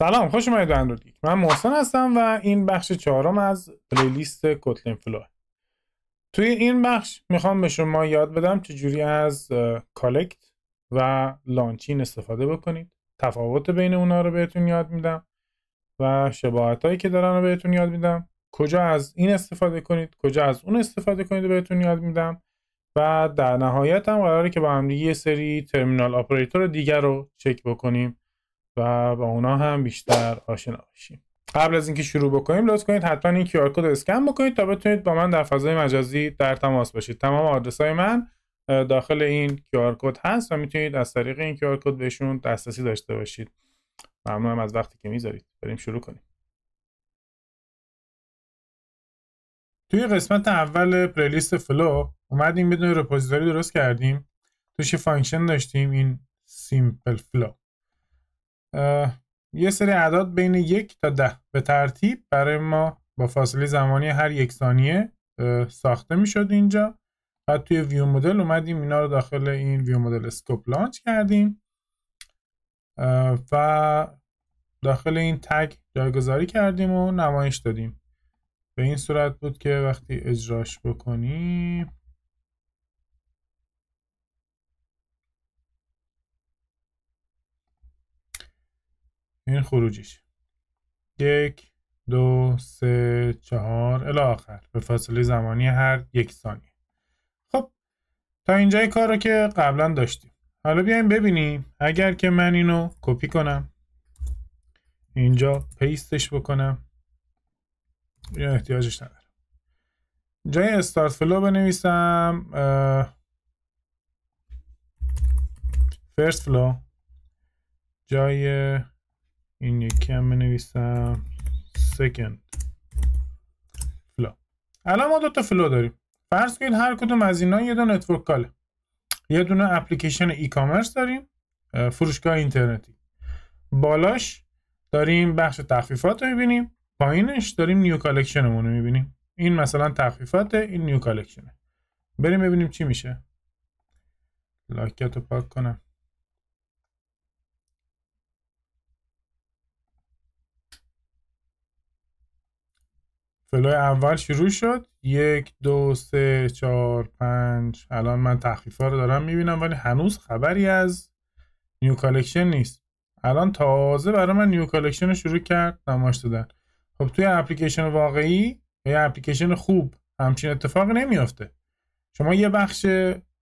سلام، خوش اومدید به اندروید گیک. من محسن هستم و این بخش چهارم از پلیلیست کوتلین فلو. توی این بخش میخوام به شما یاد بدم چجوری از کالکت و لانچین استفاده بکنید. تفاوت بین اونا رو بهتون یاد میدم و شباهت هایی که دارن رو بهتون یاد میدم. کجا از این استفاده کنید، کجا از اون استفاده کنید رو بهتون یاد میدم و در نهایت هم قراره که با هم دیگه یه سری ترمینال آپراتور دیگر رو چک بکنیم و با اونا هم بیشتر آشنا بشیم. قبل از اینکه شروع بکنیم لطف کنید حتما این QR کد رو اسکن بکنید تا بتونید با من در فضای مجازی در تماس باشید. تمام آدرس‌های من داخل این QR کد هست و میتونید از طریق این QR کد بهشون دسترسی داشته باشید. ممنونم از وقتی که میذارید. بریم شروع کنیم. توی قسمت اول پلیلیست فلو اومدیم بدون رپوزیتوری درست کردیم. توش فانکشن داشتیم این سیمپل فلو. یه سری اعداد بین 1 تا 10 به ترتیب برای ما با فاصله زمانی هر 1 ثانیه ساخته میشد اینجا. بعد توی ویو مدل اومدیم اینا رو داخل این ویو مدل اسکوپ لانچ کردیم و داخل این تگ جایگذاری کردیم و نمایش دادیم. به این صورت بود که وقتی اجراش بکنیم این خروجیش 1 2 3 4 الی آخر به فاصله زمانی هر 1 ثانیه. خب تا اینجای کار رو که قبلا داشتیم. حالا بیایم ببینیم اگر که من اینو کپی کنم اینجا پیستش بکنم یا احتیاجش ندارم. جای استارت فلو بنویسم فرست فلو، جای این یکی هم بنویسم سکند فلو. الان ما 2 تا فلو داریم. فرض کنید هر کدوم از اینا یه دونه نتورک کاله. یه دونه اپلیکیشن ای کامرس داریم، فروشگاه اینترنتی. بالاش داریم بخش تخفیفات رو می‌بینیم، پایینش داریم نیو کالکشنمون رو می‌بینیم. این مثلا تخفیفات، این نیو کالکشنه. بریم ببینیم چی میشه. لاکت رو پاک کنم. فلوی اول شروع شد 1 2 3 4 5. الان من تخفیفا رو دارم میبینم ولی هنوز خبری از نیو کالکشن نیست. الان تازه برای من نیو کالکشن رو شروع کرد نمایش دادن. خب توی اپلیکیشن واقعی یا اپلیکیشن خوب همچین اتفاق نمیافته. شما یه بخش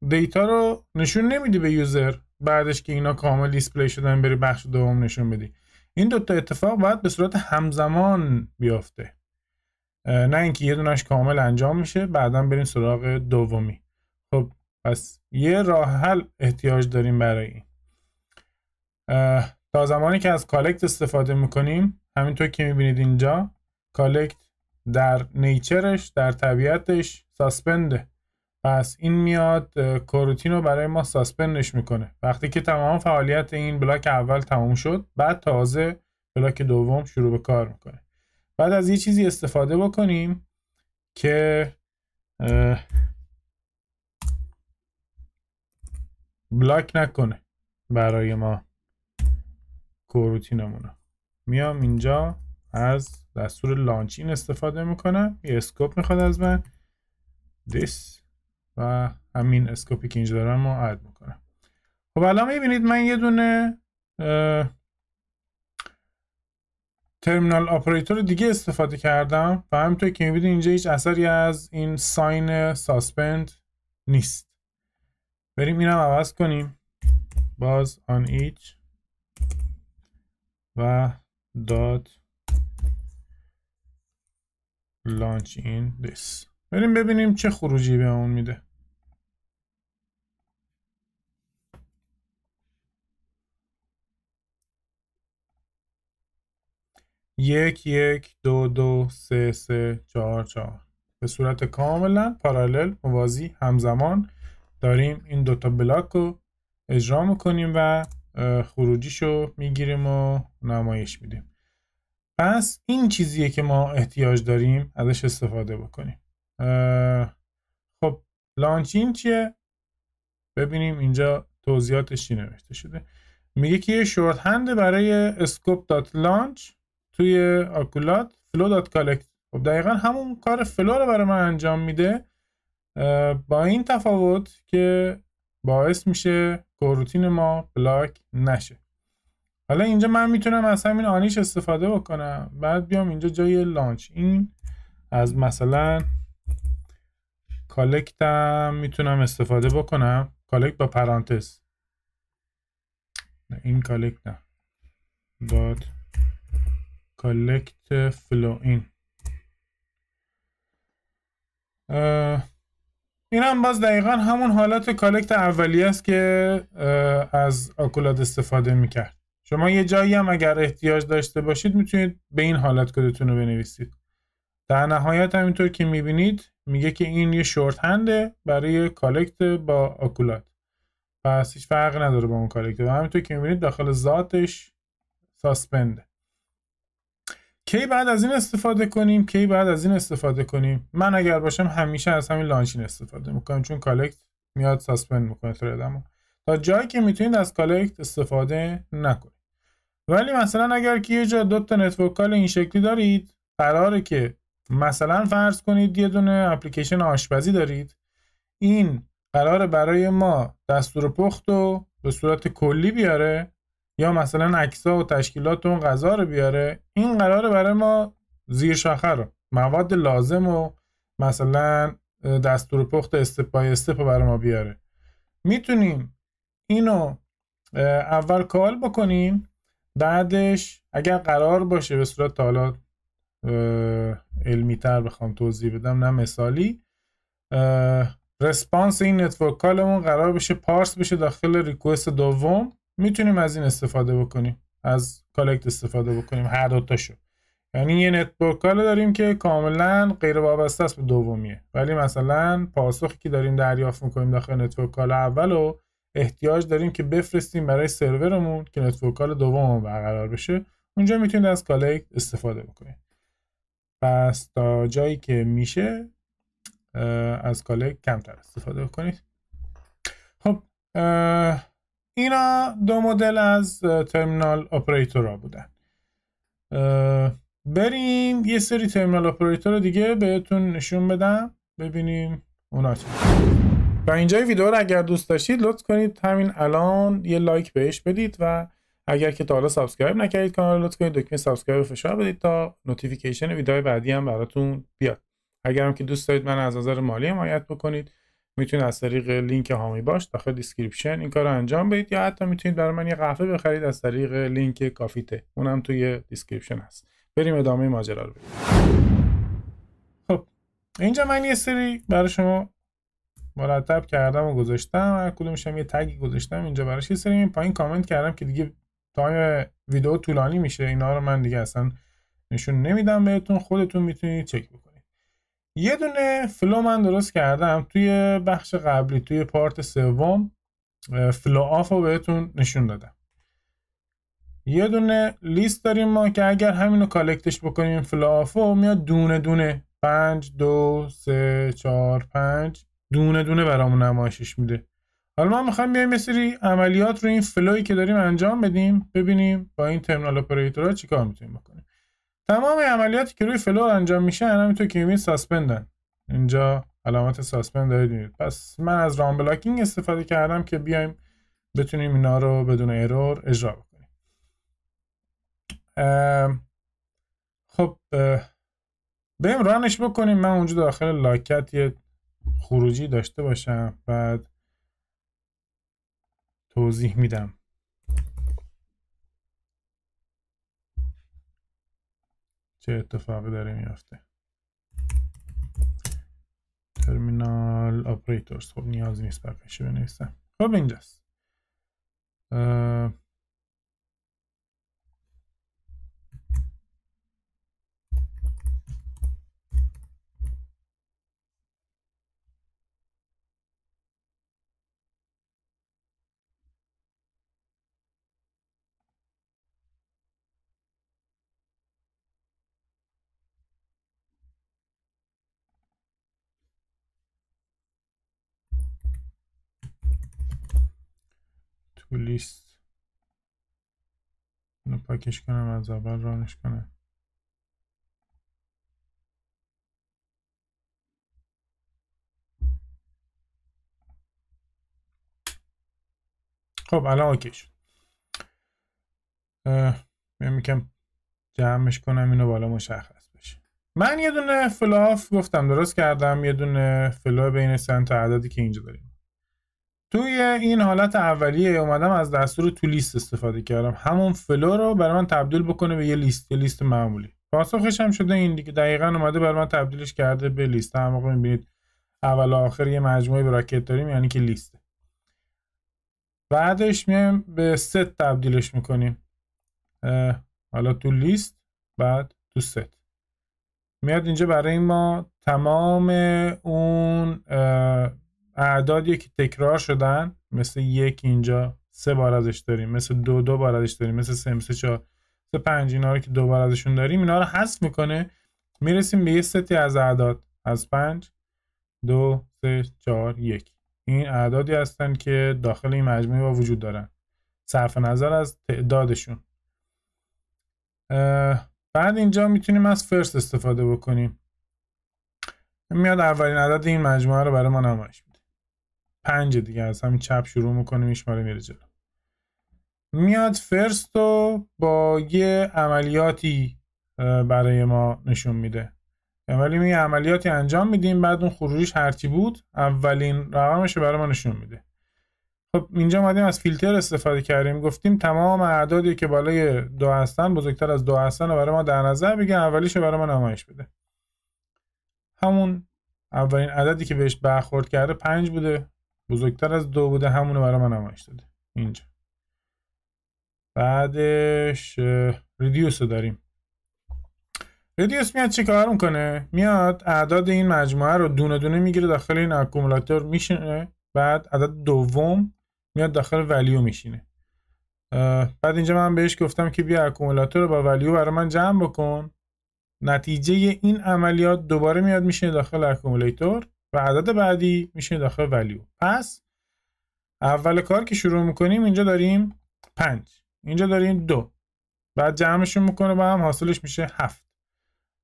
دیتا رو نشون نمیدی به یوزر بعدش که اینا کامل دیسپلی شدن بری بخش دوم نشون بدی. این 2 تا اتفاق باید به صورت همزمان بیافته، نه اینکه یه دونش کامل انجام میشه بعداً بریم سراغ دومی. خب پس یه راه حل احتیاج داریم برای این. تا زمانی که از کالکت استفاده میکنیم همینطور که میبینید اینجا کالکت در نیچرش در طبیعتش ساسپنده. پس این میاد کروتین رو برای ما ساسپندش میکنه. وقتی که تمام فعالیت این بلاک اول تموم شد بعد تازه بلاک دوم شروع به کار میکنه. بعد از یه چیزی استفاده بکنیم که بلاک نکنه برای ما کروتینمونو. میام اینجا از دستور لانچین استفاده میکنم. یه اسکوپ میخواد از من this و همین اسکوپی که اینجا دارم رو اد میکنم. خب الان میبینید من یه دونه ترمینال آپراتور دیگه استفاده کردم و همینطور که میبینید اینجا هیچ اثری از این ساین ساسپند نیست. بریم اینم عوض کنیم باز on each و dot launch in this. بریم ببینیم چه خروجی به اون میده. 1 1 2 2 3 3 4 4 به صورت کاملا پارالل موازی همزمان داریم این 2 تا بلاک رو اجرا میکنیم و خروجیشو میگیریم و نمایش میدیم. پس این چیزیه که ما احتیاج داریم ازش استفاده بکنیم. خب لانچین چیه؟ ببینیم اینجا توضیحاتش چی نوشته شده. میگه که یه شورت هند برای اسکوپ دات لانچ توی آکولات فلو دات کالکت. خب دقیقا همون کار فلو رو برای من انجام میده، با این تفاوت که باعث میشه کoroutine ما بلاک نشه. حالا اینجا من میتونم از همین آنیش استفاده بکنم، بعد بیام اینجا جای لانچ این از مثلا کالکتم میتونم استفاده بکنم، کالکت با پرانتز، این کالکت نه دات کالکت فلو این هم باز دقیقا همون حالت کالکت اولیه است که از آکولاد استفاده میکرد. شما یه جایی هم اگر احتیاج داشته باشید میتونید به این حالت کدتون رو بنویسید. در نهایت همینطور که میبینید میگه که این یه شورت هنده برای کالکت با آکولاد، پس هیچ فرقی نداره با اون کالکت و همینطور که میبینید داخل ذاتش ساسپنده. کی بعد از این استفاده کنیم، کی بعد از این استفاده کنیم؟ من اگر باشم همیشه از همین لانچین استفاده میکنم، چون کالکت میاد ساسپند میکنه تریدمو، تا جایی که میتونید از کالکت استفاده نکنید. ولی مثلا اگر که یه جا دو تا نتورک کال این شکلی دارید، قراره که مثلا فرض کنید یه دونه اپلیکیشن آشپزی دارید، این قراره برای ما دستور پخت رو به صورت کلی بیاره یا مثلا عکس‌ها و تشکیلات اون غذا رو بیاره، این قراره برای ما زیر شاخه رو مواد لازم و مثلا دستور پخت استپ بای استپ برای ما بیاره. میتونیم اینو اول کال بکنیم، بعدش اگر قرار باشه به صورت حالا علمی تر بخوام توضیح بدم نه مثالی، رسپانس این نتورک کالمون قرار بشه پارس بشه داخل ریکوست دوم، میتونیم از این استفاده بکنیم، از کالکت استفاده بکنیم هر دوتاشو. یعنی یه نتورک کال داریم که کاملا غیر وابسته است به دومیه، ولی مثلا پاسخی که داریم دریافت میکنیم داخل نتورک کال اولو احتیاج داریم که بفرستیم برای سرورمون که نتورک کال دوممون برقرار بشه، اونجا میتونید از کالکت استفاده بکنید. پس تا جایی که میشه از کالکت کمتر استفاده بکنید. خب اینا دو مدل از ترمینال اپراتورها بودن. بریم یه سری ترمینال اپراتور دیگه بهتون نشون بدم ببینیم اونا چه. و اینجای ویدیو رو اگر دوست داشتید لطف کنید همین الان یه لایک بهش بدید و اگر که تا حالا سابسکرایب نکردید کانال لطف کنید دکمه سابسکرایب رو فشار بدید تا نوتیفیکیشن ویدیوهای بعدی هم براتون بیاد. اگر هم که دوست دارید من از نظر مالی حمایت بکنید میتونید از طریق لینک هامی باش داخل دیسکریپشن این کار رو انجام بدید، یا حتی میتونید برای من یه قهوه بخرید از طریق لینک کافیته، اونم توی دیسکریپشن هست. بریم ادامه ماجرا رو ببینیم. خب اینجا من یه سری برای شما مرتب کردم و گذاشتم، هر کدومش هم یه تگی گذاشتم اینجا براش. یه سری این پایین کامنت کردم که دیگه تایم ویدیو طولانی میشه، اینا رو من دیگه اصلا نشون نمیدم بهتون، خودتون میتونید چک بکنید. یه دونه فلو من درست کردم توی بخش قبلی، توی پارت سوم فلو آف رو بهتون نشون دادم. یه دونه لیست داریم ما که اگر همینو کالکتش بکنیم فلو آف رو میاد دونه دونه 5 2 3 4 5 دونه دونه برامون نمایشش میده. حالا ما میخوایم بیایم یه سری عملیات رو این فلویی که داریم انجام بدیم، ببینیم با این ترمینال اپراتورها چیکار میتونیم بکنیم. تمام عملیاتی که روی فلو انجام میشه همینطور که میبینید ساسپندن، اینجا علامت ساسپند دارید میبینید. پس من از رام بلاکینگ استفاده کردم که بیایم بتونیم اینا رو بدون ایرور اجرا بکنیم. خب بریم رانش بکنیم. من اونجا داخل لاکت یه خروجی داشته باشم بعد توضیح میدم چه اتفاقی داره میفته. ترمینال اپراتورز، خب نیازی نیست بقیه‌شو بنویسم. خب اینجاست. تو لیست اینو پاکش کنم از اول رانش کنم. خب الان اوکی شد. میگم جمعش کنم اینو بالا مشخص بشه. من یه دونه فلاف گفتم درست کردم، یه دونه فلا بین سه تا عددی که اینجا داریم. توی این حالت اولیه اومدم از دستور تو لیست استفاده کردم، همون فلو رو برای من تبدیل بکنه به یه لیست معمولی. پاسخش هم شده این دیگه، دقیقاً اومده برای من تبدیلش کرده به لیست. هم موقع می‌بینید اول و آخر یه مجموعه براکت داریم یعنی که لیسته. بعدش میایم به ست تبدیلش میکنیم. حالا تو لیست بعد تو ست میاد اینجا برای ما تمام اون اعدادی که تکرار شدن، مثل 1 اینجا 3 بار ازش داریم، مثل 2 بار ازش داریم، مثل 3 مثل 4 مثل 5 اینا رو که 2 بار ازشون داریم، اینا رو حذف میکنه. میرسیم به یه ستی از اعداد از 5 2 3 4 1. این اعدادی هستن که داخل این مجموعه با وجود دارن صرف نظر از تعدادشون. بعد اینجا میتونیم از فرست استفاده بکنیم. میاد اولین عدد این مجموعه رو برای ما نمایش میده. 5 دیگه، از همین چپ شروع میکنه میشماره میره جلو. میاد فرست رو با یه عملیاتی برای ما نشون میده. ولی می عملیاتی انجام میدیم، بعد اون خروجیش هرچی بود اولین رقمش رو برای ما نشون میده. خب اینجا اومدیم از فیلتر استفاده کردیم، گفتیم تمام اعدادی که بالای 2 هستن، بزرگتر از 2 هستن رو برای ما در نظر بگیر، اولیش رو برای ما نمایش بده. همون اولین عددی که بهش برخورد کرده 5 بوده، بزرگتر از 2 بوده، همون رو برای ما نمایش داده اینجا. بعدش ریدیوس رو داریم. ریدیوس میاد چه کار میکنه؟ میاد اعداد این مجموعه رو دونه دونه میگیره داخل این اکومولاتور میشینه، بعد عدد دوم میاد داخل ولیو میشینه. بعد اینجا من بهش گفتم که بیا اکومولاتور رو با ولیو برای من جمع بکن. نتیجه این عملیات دوباره میاد میشینه داخل اکومولاتور و عدد بعدی میشینه داخل ولیو. پس اول کار که شروع میکنیم اینجا داریم 5، اینجا داریم 2، بعد جمعشون میکنه با هم حاصلش میشه 7.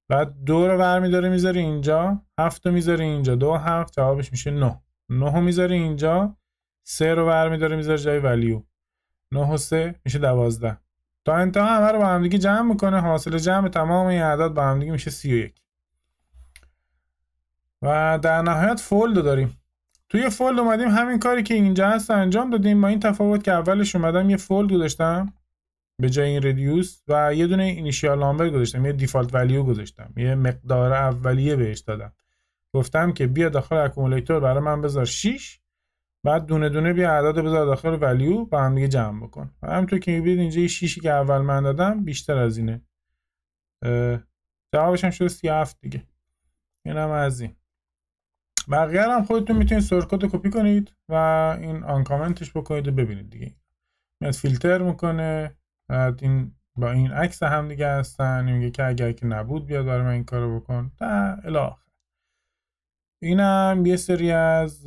بعد 2 رو برمی‌داره میذاره اینجا، 7 رو میذاره اینجا، 2 7 جوابش میشه 9. 9 رو میذاره اینجا، 3 رو برمی‌داره میذاره جای ولیو، 9 و 3 میشه 12. تا انتها همه رو با هم دیگه جمع میکنه، حاصل جمع تمام این اعداد با هم دیگه میشه 31. و در نهایت فولد داریم. توی فولد اومدیم همین کاری که اینجا هست انجام دادیم، با این تفاوت که اولش اومدم یه فولد گذاشتم به جای این ریدیوس و یه دونه اینیشیال نامبر گذاشتم، یه دیفالت ولیو گذاشتم، یه مقدار اولیه بهش دادم. گفتم که بیا داخل اکومولاتور برای من بذار 6، بعد دونه دونه بیا اعداد بذار داخل ولیو با هم دیگه جمع بکن. همونطور که میبینید اینجا یه 6 که اول من دادم بیشتر از اینه. جوابش هم شد 37 دیگه. اینم از این. بقیه هم خودتون میتونید سورس کد کپی کنید و این آن کامنتش بکنید و ببینید دیگه. میاد فیلتر میکنه، بعد این با این عکس هم دیگه هستن، میگه که اگر که نبود بیاد برای من این کارو بکن تا الی آخر. اینم یه سری از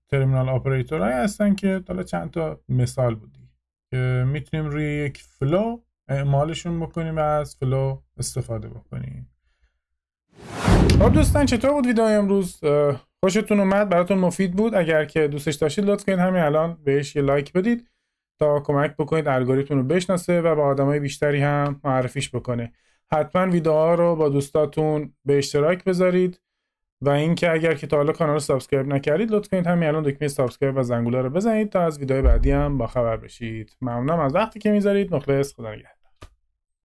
ترمینال اپراتورهای هستن که حالا چند تا مثال بودی که میتونیم روی یک فلو اعمالشون بکنیم و از فلو استفاده بکنیم. خب دوستان چطور بود ویدیو امروز؟ خوشتون اومد؟ براتون مفید بود؟ اگر که دوستش داشتید لطف کنید همین الان بهش یه لایک بدید تا کمک بکنید الگوریتم رو بشناسه و به آدمای بیشتری هم معرفیش بکنه. حتما ویدیوها رو با دوستاتون به اشتراک بذارید و اینکه اگر که تا حالا کانال رو سابسکرایب نکردید لطف کنید همین الان دکمه سابسکرایب و زنگوله رو بزنید تا از ویدیوهای بعدی هم با خبر بشید. ممنونم از وقتی که میذارید. مخلص. خدا نگهدار.